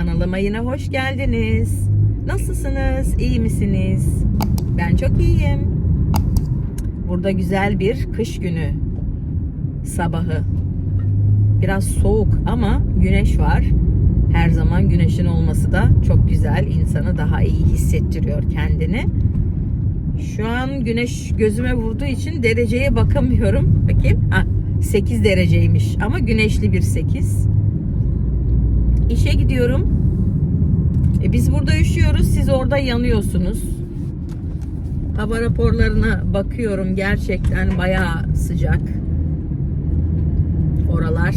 Kanalıma yine hoş geldiniz. Nasılsınız? İyi misiniz? Ben çok iyiyim. Burada güzel bir kış günü sabahı. Biraz soğuk ama güneş var. Her zaman güneşin olması da çok güzel. İnsanı daha iyi hissettiriyor kendini. Şu an güneş gözüme vurduğu için dereceye bakamıyorum. Bakayım. 8 dereceymiş ama güneşli bir 8. İşe gidiyorum. Biz burada üşüyoruz. Siz orada yanıyorsunuz. Hava raporlarına bakıyorum. Gerçekten bayağı sıcak. Oralar.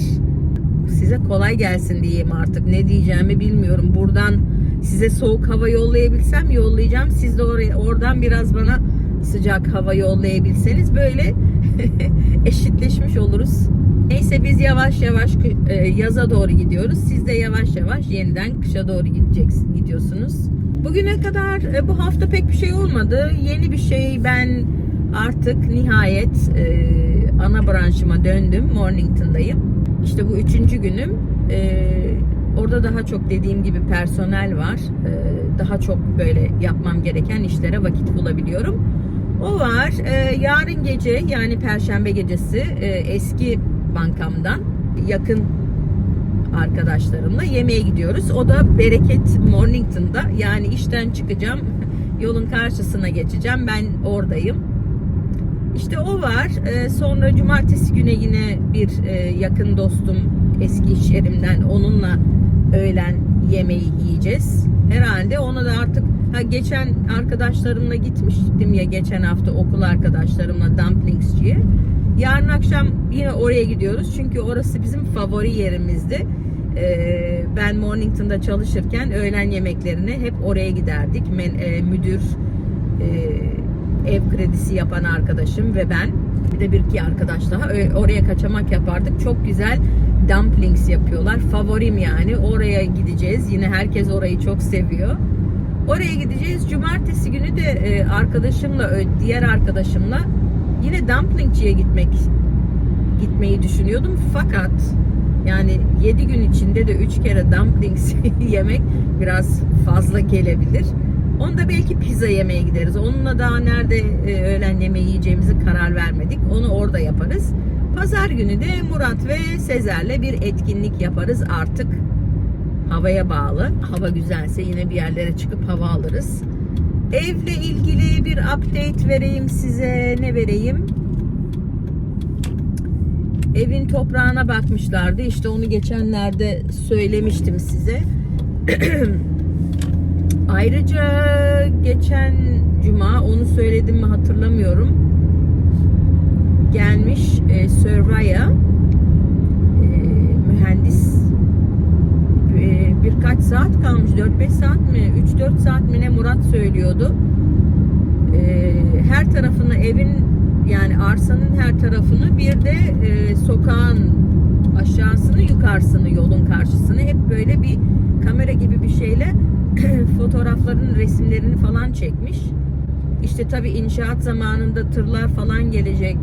Size kolay gelsin diyeyim artık. Ne diyeceğimi bilmiyorum. Buradan size soğuk hava yollayabilsem yollayacağım. Siz de oradan biraz bana sıcak hava yollayabilseniz böyle eşitleşmiş oluruz. Neyse biz yavaş yavaş yaza doğru gidiyoruz. Siz de yavaş yavaş yeniden kışa doğru gidiyorsunuz. Bugüne kadar bu hafta pek bir şey olmadı. Yeni bir şey, ben artık nihayet ana branşıma döndüm. Mornington'dayım. İşte bu 3. günüm. Orada daha çok dediğim gibi personel var. Daha çok böyle yapmam gereken işlere vakit bulabiliyorum. O var. Yarın gece, yani Perşembe gecesi eski bankamdan yakın arkadaşlarımla yemeğe gidiyoruz. O da Bereket Mornington'da. Yani işten çıkacağım. Yolun karşısına geçeceğim. Ben oradayım. İşte o var. Sonra cumartesi günü yine bir yakın dostum, eski iş yerimden, onunla öğlen yemeği yiyeceğiz. Herhalde onu da artık geçen arkadaşlarımla gitmiştim ya, geçen hafta okul arkadaşlarımla dumplingsçiye. Yarın akşam yine oraya gidiyoruz. Çünkü orası bizim favori yerimizdi. Ben Mornington'da çalışırken öğlen yemeklerine hep oraya giderdik. Müdür, ev kredisi yapan arkadaşım ve ben, bir de bir iki arkadaş daha oraya kaçamak yapardık. Çok güzel dumplings yapıyorlar. Favorim yani. Oraya gideceğiz. Yine herkes orayı çok seviyor. Oraya gideceğiz. Cumartesi günü de arkadaşımla, diğer arkadaşımla yine dumplingçiye gitmeyi düşünüyordum. Fakat yani 7 gün içinde de 3 kere dumplings yemek biraz fazla gelebilir. Onda belki pizza yemeye gideriz. Onunla daha nerede öğlen yemeği yiyeceğimizi karar vermedik. Onu orada yaparız. Pazar günü de Murat ve Sezer'le bir etkinlik yaparız artık. Havaya bağlı. Hava güzelse yine bir yerlere çıkıp hava alırız. Evle ilgili bir update vereyim size. Ne vereyim? Evin toprağına bakmışlardı. İşte onu geçenlerde söylemiştim size. Ayrıca geçen cuma, onu söyledim mi hatırlamıyorum, gelmiş Surveyor mühendis, birkaç saat kalmış, 4-5 saat mi 3-4 saat mi ne, Murat söylüyordu. Her tarafını, evin yani arsanın her tarafını, bir de sokağın aşağısını yukarısını, yolun karşısını hep böyle bir kamera gibi bir şeyle fotoğrafların resimlerini falan çekmiş. İşte tabii inşaat zamanında tırlar falan gelecek,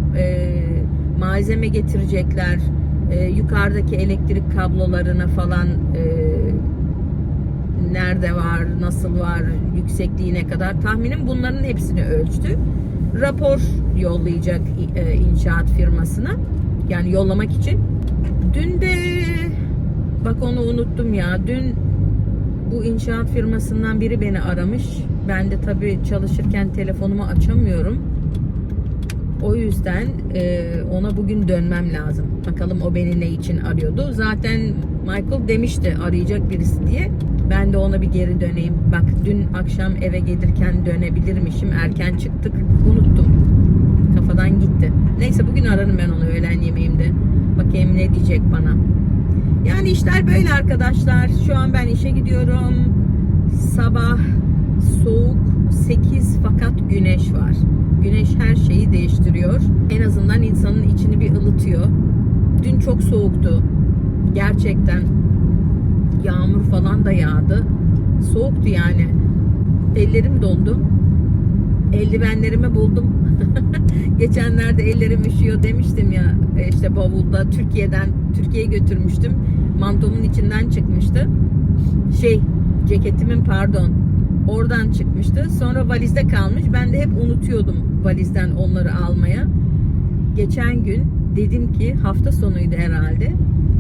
malzeme getirecekler, yukarıdaki elektrik kablolarına falan nerede var, nasıl var, yüksekliği ne kadar, tahminim bunların hepsini ölçtü. Rapor yollayacak inşaat firmasına, yani yollamak için. Dün de bak onu unuttum ya, dün bu inşaat firmasından biri beni aramış. Ben de tabii çalışırken telefonumu açamıyorum. O yüzden ona bugün dönmem lazım. Bakalım o beni ne için arıyordu. Zaten Michael demişti arayacak birisi diye. Ben de ona bir geri döneyim. Bak dün akşam eve gelirken dönebilirmişim. Erken çıktık. Unuttum. Kafadan gitti. Neyse bugün ararım ben onu öğlen yemeğimde. Bakayım ne diyecek bana. Yani işler böyle arkadaşlar. Şu an ben işe gidiyorum. Sabah soğuk 8 fakat güneş var. Güneş her şeyi değiştiriyor. En azından insanın içini bir ılıtıyor. Dün çok soğuktu. Gerçekten yağmur falan da yağdı. Soğuktu yani. Ellerim dondu. Eldivenlerimi buldum. Geçenlerde ellerim üşüyor demiştim ya, işte bavulda Türkiye'ye götürmüştüm. Mantomun içinden çıkmıştı. Ceketimin pardon oradan çıkmıştı. Sonra valizde kalmış. Ben de hep unutuyordum valizden onları almaya. Geçen gün dedim ki hafta sonuydu herhalde.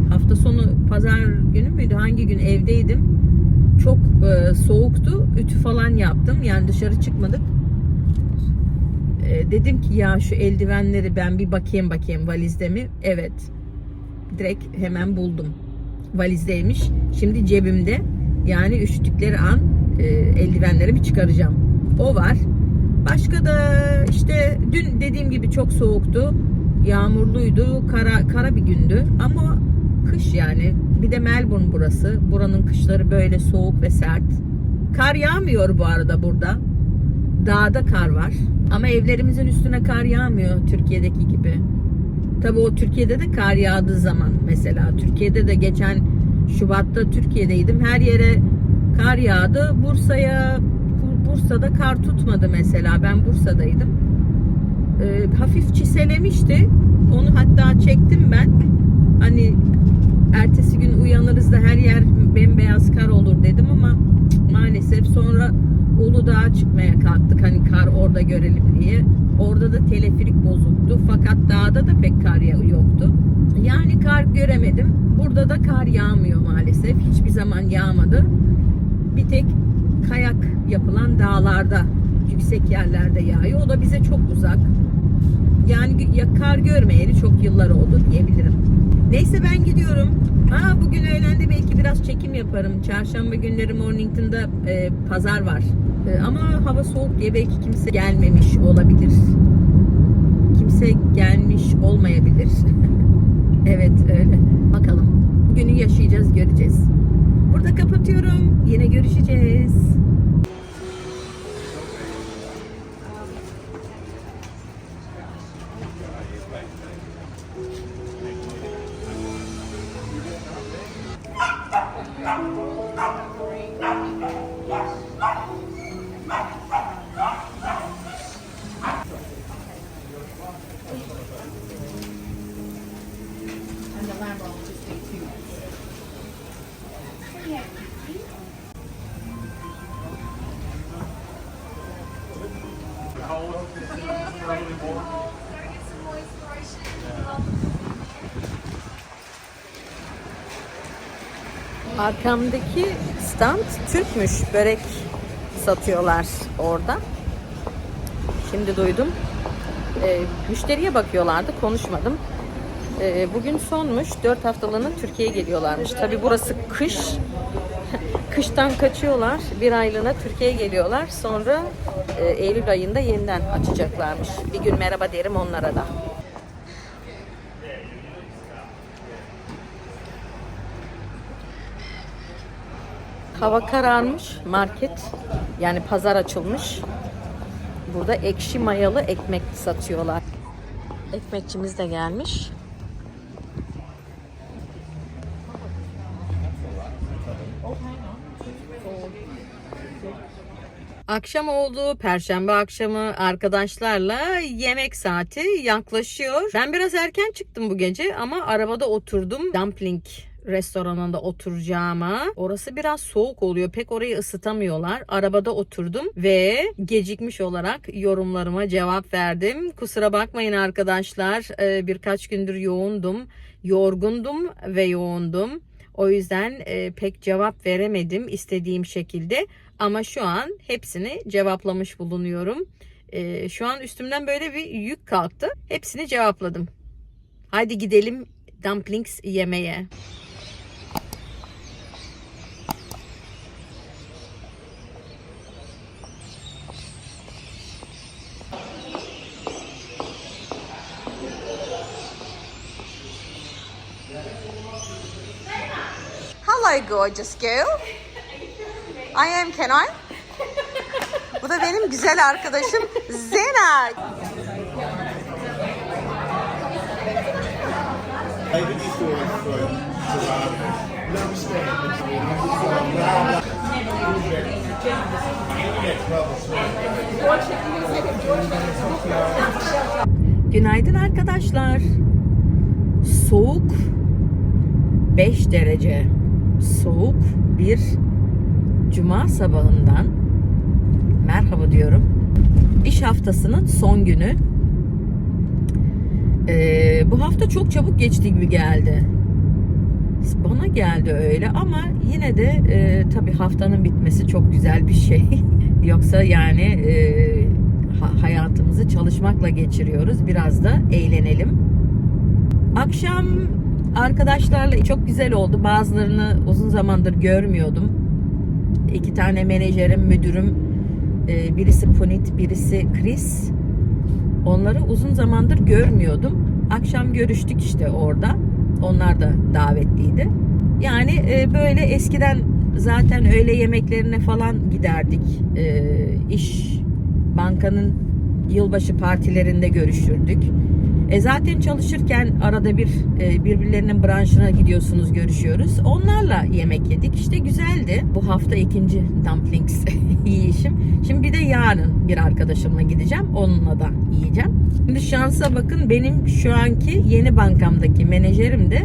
Hafta sonu pazar günü müydü? Hangi gün evdeydim? Çok soğuktu. Ütü falan yaptım. Yani dışarı çıkmadık. Dedim ki ya şu eldivenleri ben bir bakayım valizde mi? Evet. Direkt hemen buldum. Valizdeymiş. Şimdi cebimde. Yani üşüttükleri an eldivenlerimi çıkaracağım. O var. Başka da işte dün dediğim gibi çok soğuktu. Yağmurluydu. Kara bir gündü. Ama kış yani. Bir de Melbourne burası. Buranın kışları böyle soğuk ve sert. Kar yağmıyor bu arada burada. Dağda kar var. Ama evlerimizin üstüne kar yağmıyor Türkiye'deki gibi. Tabii o Türkiye'de de kar yağdığı zaman mesela. Türkiye'de de geçen Şubat'ta Türkiye'deydim. Her yere kar yağdı. Bursa'da kar tutmadı mesela. Ben Bursa'daydım. Hafif çiselemişti. Onu hatta çektim ben. Hani ertesi gün uyanırız da her yer bembeyaz kar olur dedim ama maalesef sonra Uludağ'a çıkmaya kalktık. Hani kar orada görelim diye. Orada da teleferik bozuktu. Fakat dağda da pek kar yoktu. Yani kar göremedim. Burada da kar yağmıyor maalesef. Hiçbir zaman yağmadı. Bir tek kayak yapılan dağlarda, yüksek yerlerde yağıyor. O da bize çok uzak. Yani kar görmeyeli çok yıllar oldu diyebilirim. Neyse ben gidiyorum. Bugün öğlende belki biraz çekim yaparım. Çarşamba günleri Mornington'da pazar var. Ama hava soğuk diye belki kimse gelmemiş olabilir. Kimse gelmiş olmayabilir. Evet öyle. Bakalım. Bugünü yaşayacağız, göreceğiz. Burada kapatıyorum. Yine görüşeceğiz. Arkamdaki stand Türkmüş. Börek satıyorlar orada. Şimdi duydum. Müşteriye bakıyorlardı. Konuşmadım. Bugün sonmuş. 4 haftalığına Türkiye'ye geliyorlarmış. Tabii burası kış. Kıştan kaçıyorlar. Bir aylığına Türkiye'ye geliyorlar. Sonra Eylül ayında yeniden açacaklarmış. Bir gün merhaba derim onlara da. Hava kararmış. Market yani pazar açılmış. Burada ekşi mayalı ekmek satıyorlar. Ekmekçimiz de gelmiş. Akşam oldu. Perşembe akşamı arkadaşlarla yemek saati yaklaşıyor. Ben biraz erken çıktım bu gece ama arabada oturdum. Dumpling restoranında oturacağıma. Orası biraz soğuk oluyor. Pek orayı ısıtamıyorlar. Arabada oturdum ve gecikmiş olarak yorumlarıma cevap verdim. Kusura bakmayın arkadaşlar. Birkaç gündür yorgundum ve yoğundum. O yüzden pek cevap veremedim istediğim şekilde. Ama şu an hepsini cevaplamış bulunuyorum. Şu an üstümden böyle bir yük kalktı. Hepsini cevapladım. Haydi gidelim dumplings yemeye. Hello gorgeous girl. I am, can I? Bu da benim güzel arkadaşım Zena. Günaydın arkadaşlar. Soğuk 5 derece. Soğuk bir Cuma sabahından merhaba diyorum. İş haftasının son günü. Bu hafta çok çabuk geçti gibi geldi. Bana geldi öyle ama yine de tabii haftanın bitmesi çok güzel bir şey. Yoksa yani hayatımızı çalışmakla geçiriyoruz. Biraz da eğlenelim. Akşam arkadaşlarla çok güzel oldu. Bazılarını uzun zamandır görmüyordum. 2 tane menajerim, müdürüm, birisi Punit, birisi Chris. Onları uzun zamandır görmüyordum. Akşam görüştük işte orada. Onlar da davetliydi. Yani böyle eskiden zaten öğle yemeklerine falan giderdik. Bankanın yılbaşı partilerinde görüşürdük. Zaten çalışırken arada bir birbirlerinin branşına gidiyorsunuz, görüşüyoruz. Onlarla yemek yedik. İşte güzeldi. Bu hafta 2. dumplings yiyişim. Şimdi bir de yarın bir arkadaşımla gideceğim. Onunla da yiyeceğim. Şimdi şansa bakın, benim şu anki yeni bankamdaki menajerim de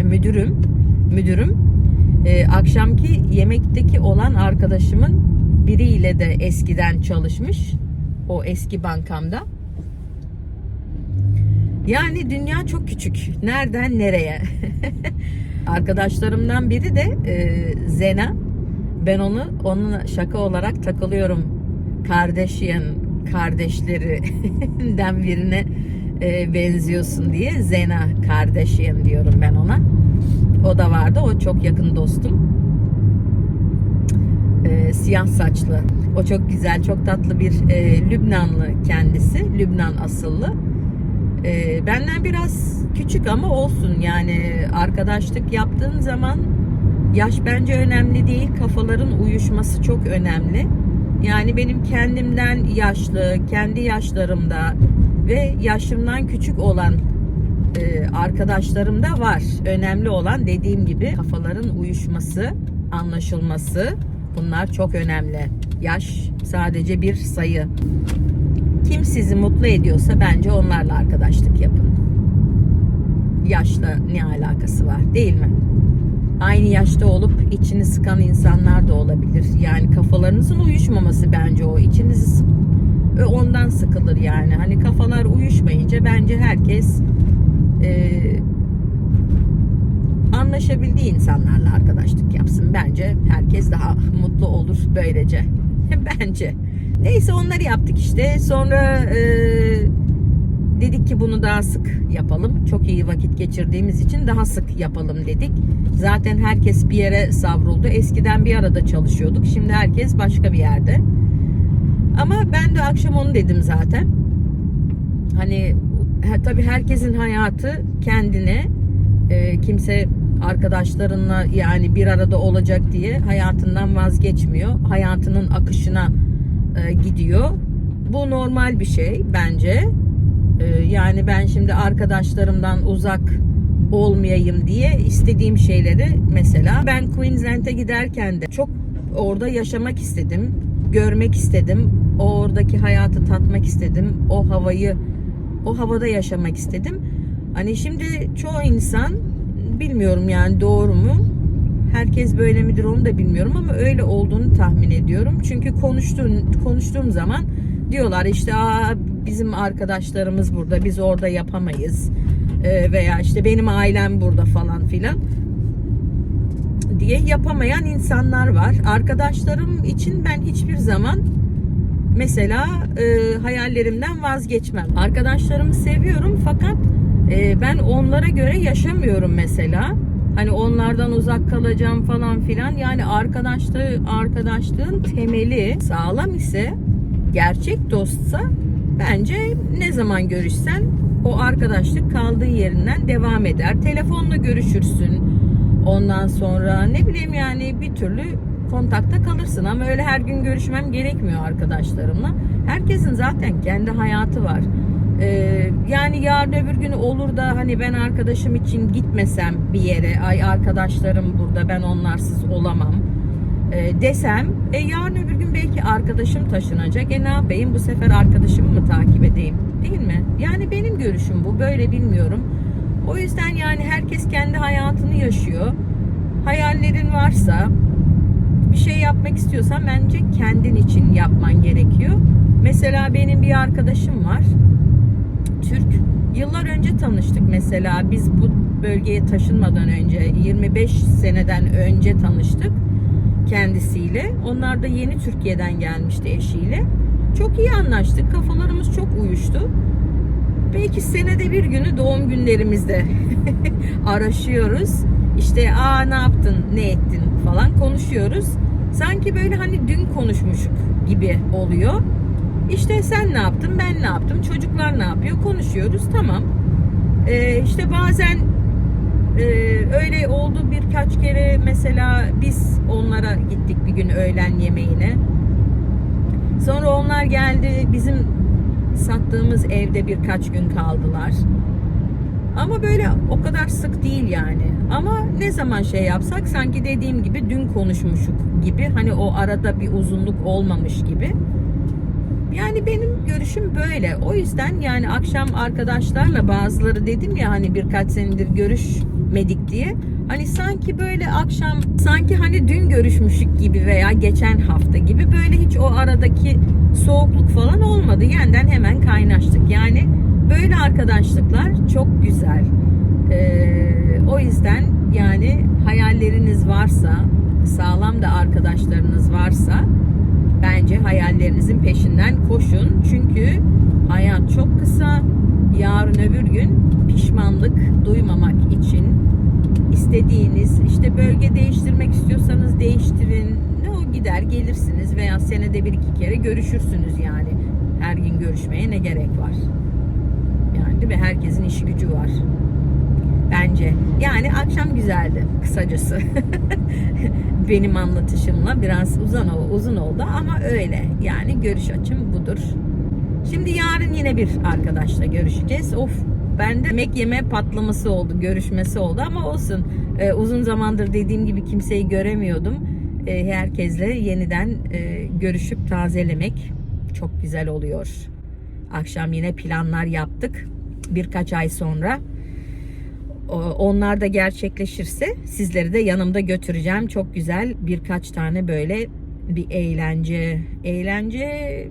müdürüm akşamki yemekteki olan arkadaşımın biriyle de eskiden çalışmış. O eski bankamda. Yani dünya çok küçük. Nereden nereye? Arkadaşlarımdan biri de Zena. Ben onunla şaka olarak takılıyorum. Kardeşlerinden birine benziyorsun diye. Zena Kardashian diyorum ben ona. O da vardı. O çok yakın dostum. Siyah saçlı. O çok güzel, çok tatlı bir Lübnanlı kendisi. Lübnan asıllı. Benden biraz küçük ama olsun, yani arkadaşlık yaptığın zaman yaş bence önemli değil, kafaların uyuşması çok önemli. Yani benim kendimden yaşlı, kendi yaşlarımda ve yaşımdan küçük olan arkadaşlarım da var. Önemli olan, dediğim gibi, kafaların uyuşması, anlaşılması, bunlar çok önemli. Yaş sadece bir sayı. Kim sizi mutlu ediyorsa bence onlarla arkadaşlık yapın. Yaşla ne alakası var, değil mi? Aynı yaşta olup içini sıkan insanlar da olabilir. Yani kafalarınızın uyuşmaması bence o. İçinizi ondan sıkılır yani. Hani kafalar uyuşmayınca bence herkes anlaşabildiği insanlarla arkadaşlık yapsın. Bence herkes daha mutlu olur böylece. Bence. Neyse, onları yaptık işte. Sonra dedik ki bunu daha sık yapalım. Çok iyi vakit geçirdiğimiz için daha sık yapalım dedik. Zaten herkes bir yere savruldu. Eskiden bir arada çalışıyorduk. Şimdi herkes başka bir yerde. Ama ben de akşam onu dedim zaten. Hani tabii herkesin hayatı kendine. Kimse arkadaşlarınla yani bir arada olacak diye hayatından vazgeçmiyor. Hayatının akışına gidiyor. Bu normal bir şey bence. Yani ben şimdi arkadaşlarımdan uzak olmayayım diye istediğim şeyleri, mesela ben Queensland'e giderken de çok orada yaşamak istedim. Görmek istedim. Oradaki hayatı tatmak istedim. O havada yaşamak istedim. Hani şimdi çoğu insan, bilmiyorum yani doğru mu? Herkes böyle midir onu da bilmiyorum ama öyle olduğunu tahmin ediyorum. Çünkü konuştuğum zaman diyorlar işte bizim arkadaşlarımız burada, biz orada yapamayız. Veya işte benim ailem burada falan filan diye yapamayan insanlar var. Arkadaşlarım için ben hiçbir zaman mesela hayallerimden vazgeçmem. Arkadaşlarımı seviyorum fakat ben onlara göre yaşamıyorum mesela. Hani onlardan uzak kalacağım falan filan. Yani arkadaşlığın temeli sağlam ise, gerçek dostsa, bence ne zaman görüşsen o arkadaşlık kaldığı yerinden devam eder. Telefonla görüşürsün. Ondan sonra ne bileyim yani bir türlü kontakta kalırsın ama öyle her gün görüşmem gerekmiyor arkadaşlarımla. Herkesin zaten kendi hayatı var. Yani yarın öbür gün olur da hani ben arkadaşım için gitmesem bir yere, ay arkadaşlarım burada ben onlarsız olamam desem, yarın öbür gün belki arkadaşım taşınacak. Ne yapayım, bu sefer arkadaşımı mı takip edeyim, değil mi? Yani benim görüşüm bu, böyle bilmiyorum. O yüzden yani herkes kendi hayatını yaşıyor. Hayallerin varsa bir şey yapmak istiyorsan bence kendin için yapman gerekiyor. Mesela benim bir arkadaşım var. Türk. Yıllar önce tanıştık mesela. Biz bu bölgeye taşınmadan önce 25 seneden önce tanıştık kendisiyle. Onlar da yeni Türkiye'den gelmişti eşiyle. Çok iyi anlaştık. Kafalarımız çok uyuştu. Belki senede bir günü doğum günlerimizde araşıyoruz. İşte ne yaptın, ne ettin falan konuşuyoruz. Sanki böyle hani dün konuşmuşuk gibi oluyor. İşte sen ne yaptın, ben ne yaptım, çocuklar ne yapıyor konuşuyoruz, tamam. İşte bazen öyle oldu birkaç kere, mesela biz onlara gittik bir gün öğlen yemeğine. Sonra onlar geldi, bizim sattığımız evde birkaç gün kaldılar. Ama böyle o kadar sık değil yani. Ama ne zaman şey yapsak sanki dediğim gibi dün konuşmuşuk gibi. Hani o arada bir uzunluk olmamış gibi. Yani benim görüşüm böyle. O yüzden yani akşam arkadaşlarla, bazıları dedim ya hani birkaç senedir görüşmedik diye. Hani sanki böyle akşam, sanki hani dün görüşmüşük gibi veya geçen hafta gibi, böyle hiç o aradaki soğukluk falan olmadı. Yeniden hemen kaynaştık. Yani böyle arkadaşlıklar çok güzel. O yüzden yani hayalleriniz varsa, sağlam da arkadaşlarınız varsa bence hayallerinizin peşinden koşun. Çünkü hayat çok kısa. Yarın öbür gün pişmanlık duymamak için istediğiniz, işte bölge değiştirmek istiyorsanız değiştirin. Ne o, gider gelirsiniz veya senede bir iki kere görüşürsünüz yani. Her gün görüşmeye ne gerek var? Yani değil mi? Herkesin işi gücü var. Bence. Yani akşam güzeldi kısacası. Benim anlatışımla biraz uzun oldu ama öyle. Yani görüş açım budur. Şimdi yarın yine bir arkadaşla görüşeceğiz. Bende yemek yeme patlaması oldu, görüşmesi oldu ama olsun. Uzun zamandır dediğim gibi kimseyi göremiyordum. Herkesle yeniden görüşüp tazelemek çok güzel oluyor. Akşam yine planlar yaptık. Birkaç ay sonra onlar da gerçekleşirse sizleri de yanımda götüreceğim. Çok güzel birkaç tane böyle bir eğlence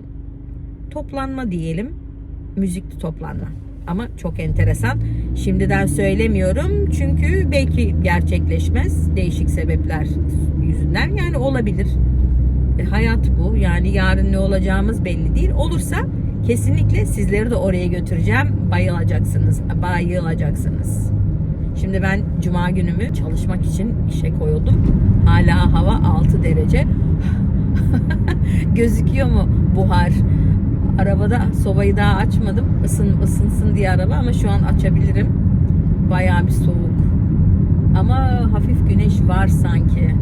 toplanma diyelim. Müzikli toplanma. Ama çok enteresan. Şimdiden söylemiyorum. Çünkü belki gerçekleşmez. Değişik sebepler yüzünden. Yani olabilir. Hayat bu. Yani yarın ne olacağımız belli değil. Olursa kesinlikle sizleri de oraya götüreceğim. Bayılacaksınız. Şimdi ben cuma günümü çalışmak için işe koyuldum. Hala hava 6 derece. Gözüküyor mu buhar? Arabada sobayı daha açmadım. Isınsın diye araba, ama şu an açabilirim. Bayağı bir soğuk. Ama hafif güneş var sanki.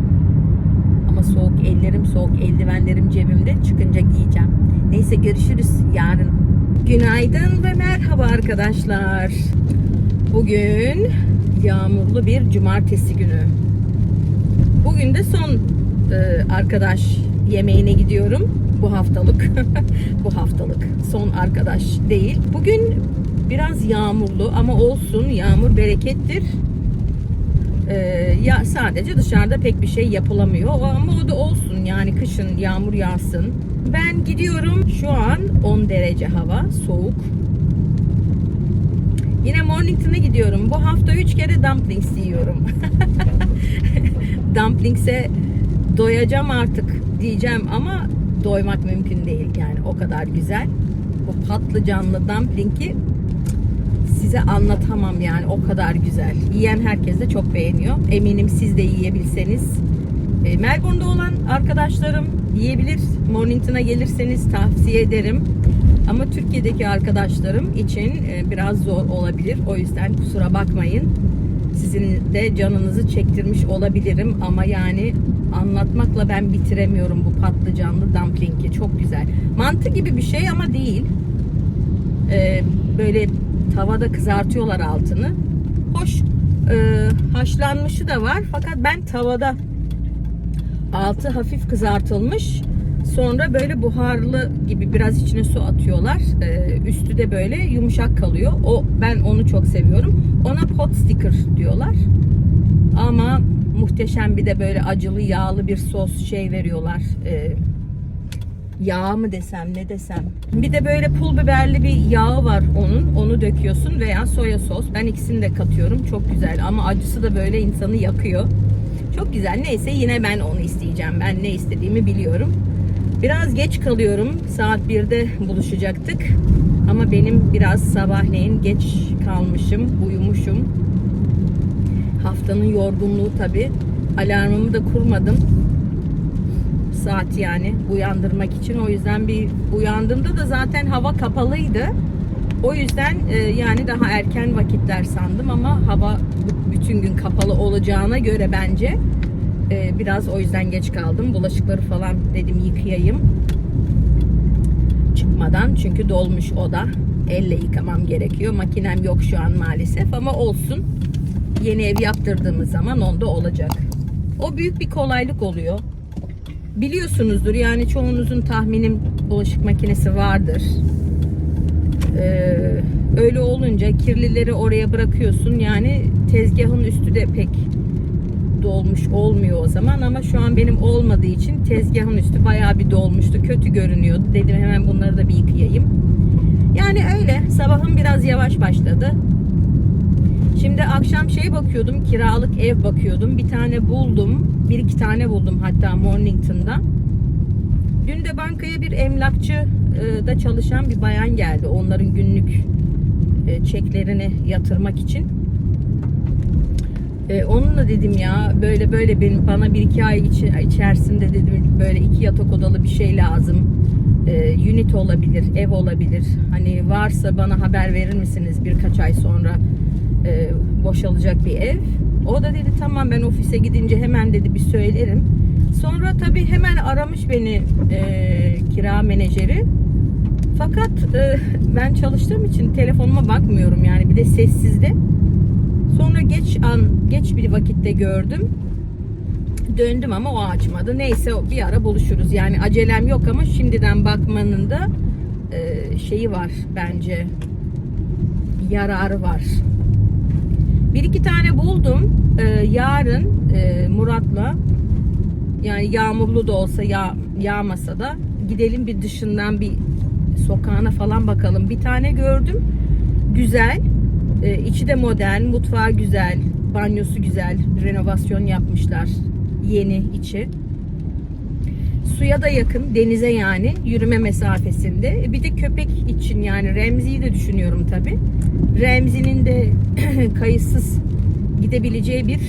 Ama soğuk, ellerim soğuk, eldivenlerim cebimde, çıkınca giyeceğim. Neyse, görüşürüz yarın. Günaydın ve merhaba arkadaşlar. Bugün yağmurlu bir cumartesi günü. Bugün de son arkadaş yemeğine gidiyorum. Bu haftalık. Bu haftalık. Son arkadaş değil. Bugün biraz yağmurlu ama olsun. Yağmur berekettir. Ya sadece dışarıda pek bir şey yapılamıyor. Ama o da olsun. Yani kışın yağmur yağsın. Ben gidiyorum. Şu an 10 derece hava. Soğuk. Yine Mornington'a gidiyorum. Bu hafta 3 kere dumplings yiyorum. Dumplings'e doyacağım artık diyeceğim ama doymak mümkün değil. Yani o kadar güzel. Bu patlıcanlı dumpling'i size anlatamam yani, o kadar güzel. Yiyen herkes de çok beğeniyor. Eminim siz de yiyebilseniz. Melbourne'da olan arkadaşlarım yiyebilir. Mornington'a gelirseniz tavsiye ederim. Ama Türkiye'deki arkadaşlarım için biraz zor olabilir. O yüzden kusura bakmayın. Sizin de canınızı çektirmiş olabilirim. Ama yani anlatmakla ben bitiremiyorum bu patlıcanlı dumpling'i. Çok güzel. Mantı gibi bir şey ama değil. Böyle tavada kızartıyorlar altını. Hoş, haşlanmışı da var. Fakat ben tavada, altı hafif kızartılmış. Sonra böyle buharlı gibi biraz içine su atıyorlar. Üstü de böyle yumuşak kalıyor. Ben onu çok seviyorum. Ona pot sticker diyorlar. Ama muhteşem, bir de böyle acılı yağlı bir sos şey veriyorlar. Yağ mı desem ne desem. Bir de böyle pul biberli bir yağı var onun. Onu döküyorsun veya soya sos. Ben ikisini de katıyorum. Çok güzel ama acısı da böyle insanı yakıyor. Çok güzel. Neyse, yine ben onu isteyeceğim. Ben ne istediğimi biliyorum. Biraz geç kalıyorum. Saat 1'de buluşacaktık. Ama benim biraz sabahleyin geç kalmışım. Uyumuşum. Haftanın yorgunluğu tabii. Alarmımı da kurmadım. Saat yani uyandırmak için. O yüzden bir uyandığımda da zaten hava kapalıydı. O yüzden yani daha erken vakitler sandım ama hava bütün gün kapalı olacağına göre bence biraz o yüzden geç kaldım. Bulaşıkları falan dedim yıkayayım çıkmadan, çünkü dolmuş oda. Elle yıkamam gerekiyor. Makinem yok şu an maalesef ama olsun. Yeni ev yaptırdığımız zaman onda olacak. O büyük bir kolaylık oluyor. Biliyorsunuzdur yani, çoğunuzun tahminim bulaşık makinesi vardır. Öyle olunca kirlileri oraya bırakıyorsun. Yani tezgahın üstü de pek dolmuş olmuyor o zaman, ama şu an benim olmadığı için tezgahın üstü bayağı bir dolmuştu. Kötü görünüyordu. Dedim hemen bunları da bir yıkayayım. Yani öyle. Sabahım biraz yavaş başladı. Şimdi akşam şey bakıyordum, kiralık ev bakıyordum. Bir tane buldum. Bir iki tane buldum hatta Mornington'da. Dün de bankaya bir emlakçı da çalışan bir bayan geldi. Onların günlük çeklerini yatırmak için. Onunla dedim ya böyle benim bana 1-2 ay içerisinde dedim böyle 2 yatak odalı bir şey lazım. Unit olabilir, ev olabilir. Hani varsa bana haber verir misiniz, birkaç ay sonra boşalacak bir ev. O da dedi tamam, ben ofise gidince hemen dedi bir söylerim. Sonra tabii hemen aramış beni kira menajeri. Fakat ben çalıştığım için telefonuma bakmıyorum yani, bir de sessizde. Sonra geç bir vakitte gördüm. Döndüm ama o açmadı. Neyse bir ara buluşuruz. Yani acelem yok ama şimdiden bakmanın da şeyi var bence. Yararı var. 1-2 tane buldum. Yarın Murat'la, yani yağmurlu da olsa yağmasa da gidelim bir dışından bir sokağına falan bakalım. Bir tane gördüm. Güzel. İçi de modern, mutfağı güzel, banyosu güzel, renovasyon yapmışlar, yeni içi. Suya da yakın, denize yani, yürüme mesafesinde. Bir de köpek için yani Remzi'yi de düşünüyorum tabi. Remzi'nin de kayıtsız gidebileceği bir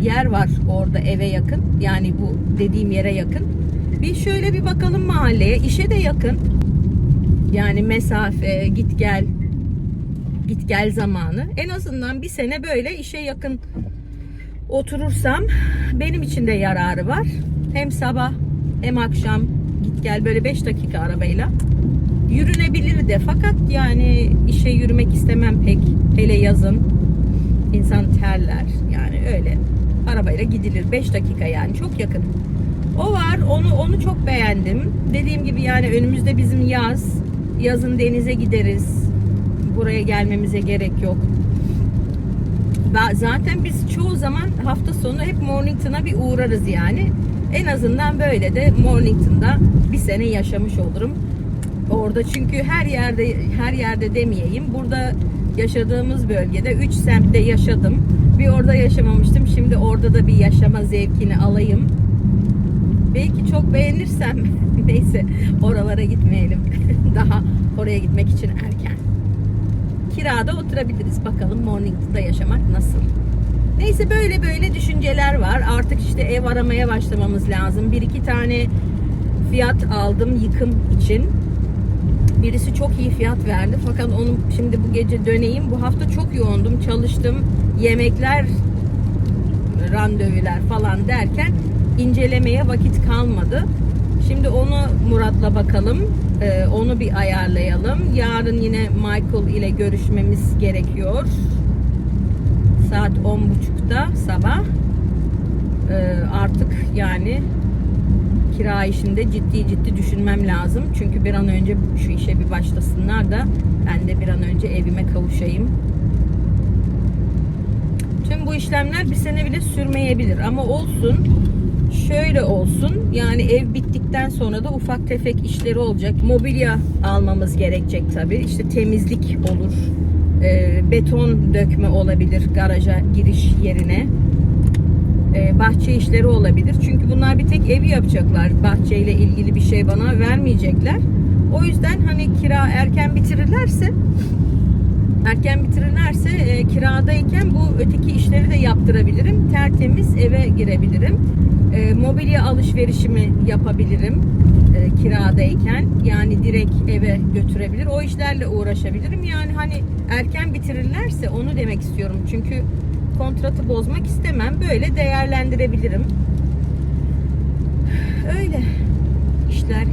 yer var orada eve yakın. Yani bu dediğim yere yakın. Bir şöyle bir bakalım mahalleye, işe de yakın. Yani mesafe, git gel zamanı. En azından bir sene böyle işe yakın oturursam benim için de yararı var. Hem sabah hem akşam git gel böyle 5 dakika arabayla yürünebilir de, fakat yani işe yürümek istemem pek, hele yazın insan terler yani, öyle arabayla gidilir 5 dakika yani, çok yakın. O var, onu çok beğendim. Dediğim gibi yani önümüzde bizim yazın denize gideriz. Buraya gelmemize gerek yok. Zaten biz çoğu zaman hafta sonu hep Mornington'a bir uğrarız yani. En azından böyle de Mornington'da bir sene yaşamış olurum. Orada çünkü her yerde demeyeyim. Burada yaşadığımız bölgede 3 semtte yaşadım. Bir orada yaşamamıştım. Şimdi orada da bir yaşama zevkini alayım. Belki çok beğenirsem neyse, oralara gitmeyelim. Daha oraya gitmek için erken. Kirada oturabiliriz. Bakalım Mornington'da yaşamak nasıl. Neyse böyle düşünceler var. Artık işte ev aramaya başlamamız lazım. 1-2 tane fiyat aldım yıkım için. Birisi çok iyi fiyat verdi. Fakat onu şimdi bu gece döneyim. Bu hafta çok yoğundum. Çalıştım. Yemekler, randevular falan derken incelemeye vakit kalmadı. Şimdi onu Murat'la bakalım. Onu bir ayarlayalım. Yarın yine Michael ile görüşmemiz gerekiyor. Saat 10.30'da sabah. Artık yani kira işinde ciddi düşünmem lazım. Çünkü bir an önce şu işe bir başlasınlar da ben de bir an önce evime kavuşayım. Tüm bu işlemler bir sene bile sürmeyebilir ama olsun, şöyle olsun, yani ev bittikten sonra da ufak tefek işleri olacak. Mobilya almamız gerekecek tabii. İşte temizlik olur, beton dökme olabilir garaja giriş yerine, bahçe işleri olabilir. Çünkü bunlar bir tek evi yapacaklar. Bahçeyle ilgili bir şey bana vermeyecekler. O yüzden hani kira erken bitirirlerse kiradayken bu öteki işleri de yaptırabilirim. Tertemiz eve girebilirim. Mobilya alışverişimi yapabilirim kiradayken. Yani direkt eve götürebilir. O işlerle uğraşabilirim. Yani hani erken bitirirlerse onu demek istiyorum. Çünkü kontratı bozmak istemem. Böyle değerlendirebilirim. Öyle. İşler.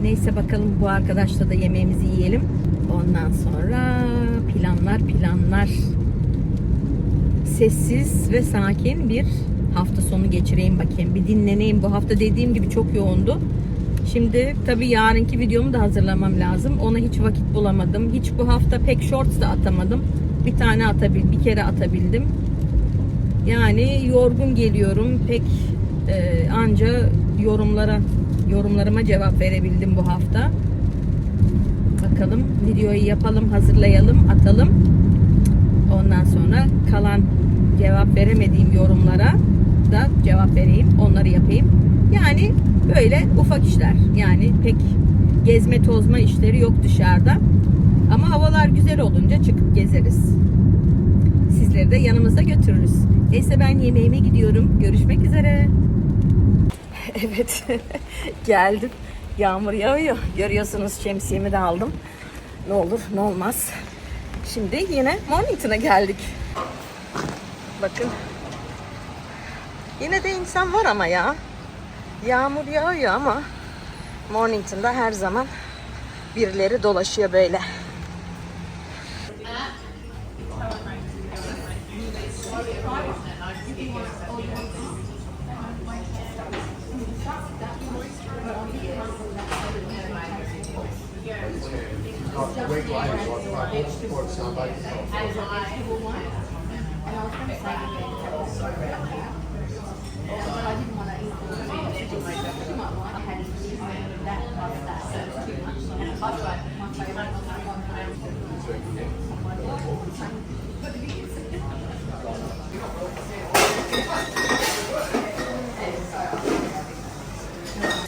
Neyse bakalım, bu arkadaşla da yemeğimizi yiyelim. Ondan sonra planlar. Sessiz ve sakin bir hafta sonu geçireyim bakayım. Bir dinleneyim. Bu hafta dediğim gibi çok yoğundu. Şimdi tabii yarınki videomu da hazırlamam lazım. Ona hiç vakit bulamadım. Hiç bu hafta pek shorts da atamadım. Bir kere atabildim. Yani yorgun geliyorum. Pek anca yorumlarıma cevap verebildim bu hafta. Bakalım, videoyu yapalım, hazırlayalım, atalım. Ondan sonra kalan cevap veremediğim yorumlara da cevap vereyim. Onları yapayım. Yani böyle ufak işler. Yani pek gezme tozma işleri yok dışarıda. Ama havalar güzel olunca çıkıp gezeriz. Sizleri de yanımıza götürürüz. Neyse ben yemeğime gidiyorum. Görüşmek üzere. Evet. Geldim. Yağmur yağıyor. Görüyorsunuz, şemsiyemi de aldım. Ne olur ne olmaz. Şimdi yine Mornington'a geldik. Bakın. Yine de insan var ama ya. Yağmur yağıyor ama Mornington'da her zaman birileri dolaşıyor böyle.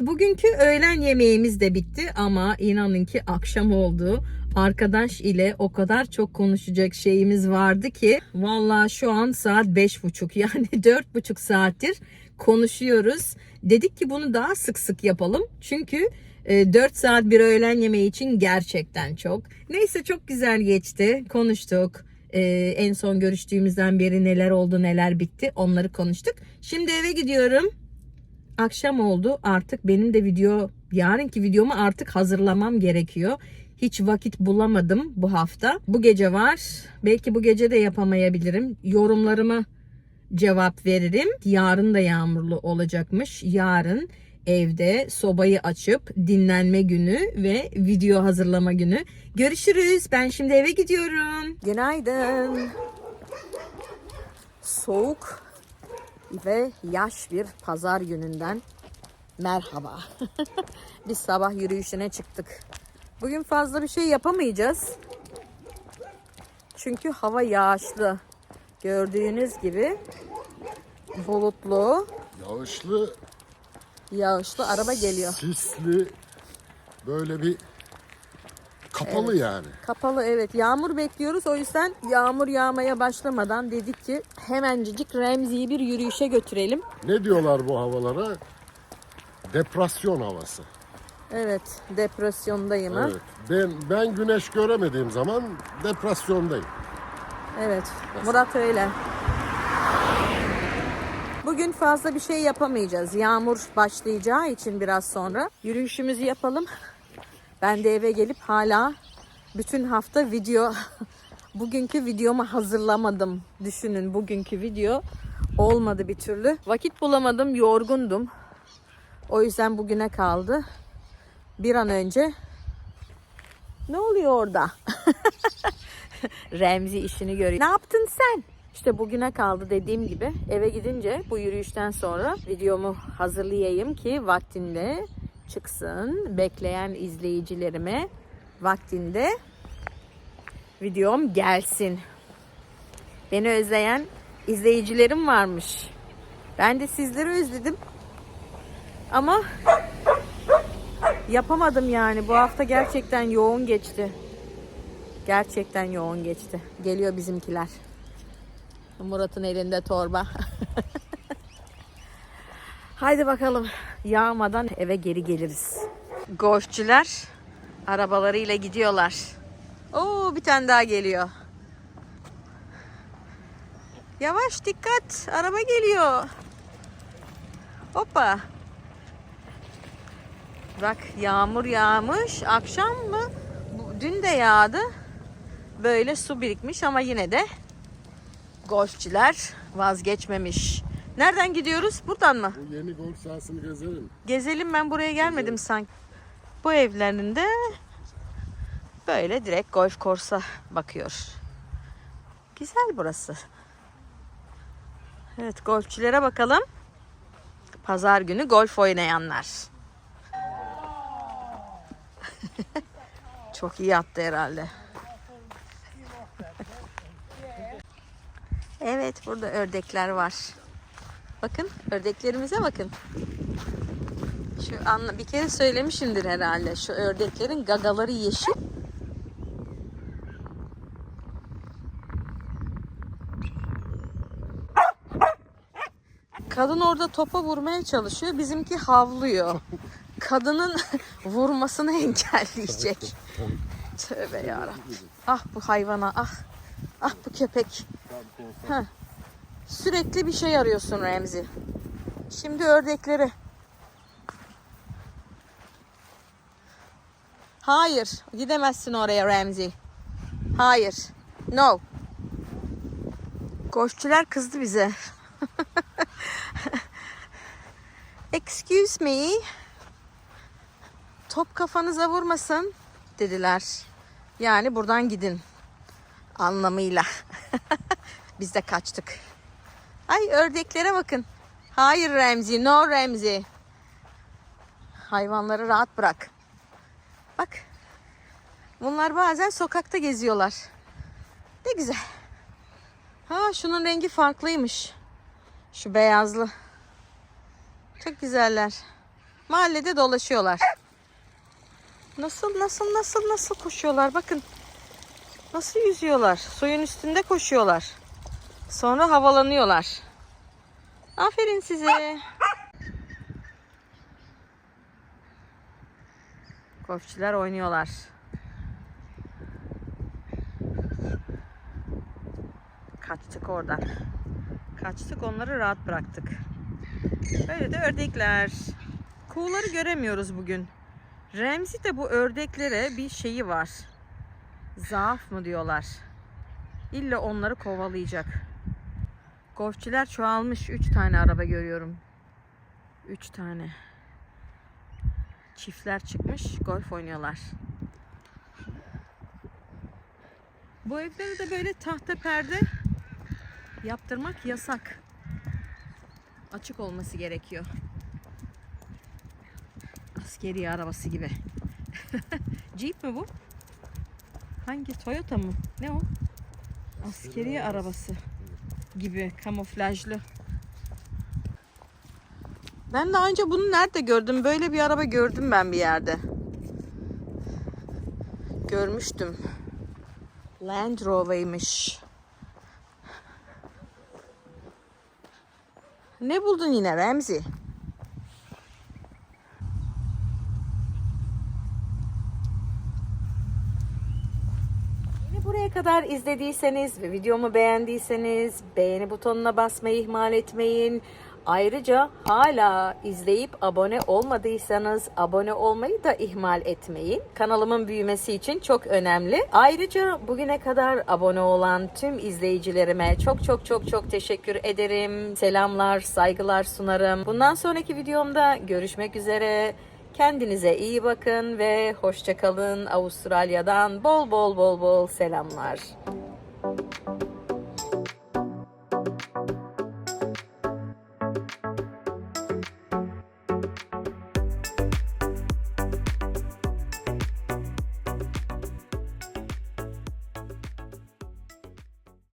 Bugünkü öğlen yemeğimiz de bitti ama inanın ki akşam oldu. Arkadaş ile o kadar çok konuşacak şeyimiz vardı ki vallahi şu an saat 5:30, yani 4,5 saattir konuşuyoruz. Dedik ki bunu daha sık sık yapalım. Çünkü 4 saat bir öğlen yemeği için gerçekten çok. Neyse, çok güzel geçti. Konuştuk. En son görüştüğümüzden beri neler oldu, neler bitti, onları konuştuk. Şimdi eve gidiyorum. Akşam oldu. Artık benim de yarınki videomu artık hazırlamam gerekiyor. Hiç vakit bulamadım bu hafta. Bu gece var. Belki bu gece de yapamayabilirim. Yorumlarıma cevap veririm. Yarın da yağmurlu olacakmış. Yarın evde sobayı açıp dinlenme günü ve video hazırlama günü. Görüşürüz. Ben şimdi eve gidiyorum. Günaydın. Soğuk ve yaş bir pazar gününden merhaba. Biz sabah yürüyüşüne çıktık. Bugün fazla bir şey yapamayacağız. Çünkü hava yağışlı. Gördüğünüz gibi bulutlu. Yağışlı araba geliyor. Sisli, böyle bir kapalı, evet. Yani. Kapalı, evet. Yağmur bekliyoruz. O yüzden yağmur yağmaya başlamadan dedik ki hemencik Remzi'yi bir yürüyüşe götürelim. Ne diyorlar bu havalara? Depresyon havası. Evet, depresyondayım. Evet. Ben güneş göremediğim zaman depresyondayım. Evet, Murat öyle. Bugün fazla bir şey yapamayacağız. Yağmur başlayacağı için biraz sonra yürüyüşümüzü yapalım. Ben de eve gelip hala bütün hafta bugünkü videomu hazırlamadım. Düşünün, bugünkü video olmadı bir türlü. Vakit bulamadım, yorgundum. O yüzden bugüne kaldı. Bir an önce ne oluyor orada? Remzi işini görüyor. Ne yaptın sen? İşte bugüne kaldı dediğim gibi. Eve gidince bu yürüyüşten sonra videomu hazırlayayım ki vaktinde çıksın. Bekleyen izleyicilerime vaktinde videom gelsin. Beni özleyen izleyicilerim varmış. Ben de sizleri özledim. Ama yapamadım yani. Bu hafta gerçekten yoğun geçti. Gerçekten yoğun geçti. Geliyor bizimkiler. Murat'ın elinde torba. Haydi bakalım. Yağmadan eve geri geliriz. Golfçüler arabalarıyla gidiyorlar. Oo, bir tane daha geliyor. Yavaş, dikkat. Araba geliyor. Hoppa. Bak, yağmur yağmış. Akşam mı? Dün de yağdı. Böyle su birikmiş ama yine de golfçiler vazgeçmemiş. Nereden gidiyoruz? Buradan mı? Bu yeni golf sahasını gezelim. Gezelim, ben buraya gelmedim sanki. Bu evlerinde böyle direkt golf korsa bakıyor. Güzel burası. Evet, golfçilere bakalım. Pazar günü golf oynayanlar. Çok iyi attı herhalde. Evet, burada ördekler var. Bakın, ördeklerimize bakın. Bir kere söylemişimdir herhalde. Şu ördeklerin gagaları yeşil. Kadın orada topa vurmaya çalışıyor. Bizimki havlıyor. Kadının vurmasını engelleyecek. Tövbe yarabbim. Ah bu hayvana, ah. Ah bu köpek. Heh. Sürekli bir şey arıyorsun Remzi. Şimdi ördekleri. Hayır, gidemezsin oraya Remzi. Hayır. No. Golfçüler kızdı bize. Excuse me. Top kafanıza vurmasın dediler. Yani buradan gidin anlamıyla. Biz de kaçtık. Ay, ördeklere bakın. Hayır Remzi, no Remzi. Hayvanları rahat bırak. Bak. Bunlar bazen sokakta geziyorlar. Ne güzel. Ha, şunun rengi farklıymış. Şu beyazlı. Çok güzeller. Mahallede dolaşıyorlar. Nasıl koşuyorlar. Bakın. Nasıl yüzüyorlar. Suyun üstünde koşuyorlar. Sonra havalanıyorlar. Aferin size. Golfçiler oynuyorlar. Kaçtık oradan. Kaçtık, onları rahat bıraktık. Böyle de ördekler. Kuğuları göremiyoruz bugün. Remzi de bu ördeklere bir şeyi var. Zaaf mı diyorlar. İlla onları kovalayacak. Golfçiler çoğalmış. 3 tane araba görüyorum. 3 tane. Çiftler çıkmış. Golf oynuyorlar. Bu evlere de böyle tahta perde yaptırmak yasak. Açık olması gerekiyor. Askeri arabası gibi. Jeep mi bu? Hangi? Toyota mı? Ne o? Askeri arabası gibi, kamuflajlı. Ben daha önce bunu nerede gördüm? Böyle bir araba gördüm ben bir yerde. Görmüştüm. Land Rover'ymış. Ne buldun yine Remzi? Buraya kadar izlediyseniz ve videomu beğendiyseniz beğeni butonuna basmayı ihmal etmeyin. Ayrıca hala izleyip abone olmadıysanız abone olmayı da ihmal etmeyin. Kanalımın büyümesi için çok önemli. Ayrıca bugüne kadar abone olan tüm izleyicilerime çok teşekkür ederim. Selamlar, saygılar sunarım. Bundan sonraki videomda görüşmek üzere. Kendinize iyi bakın ve hoşça kalın. Avustralya'dan bol selamlar.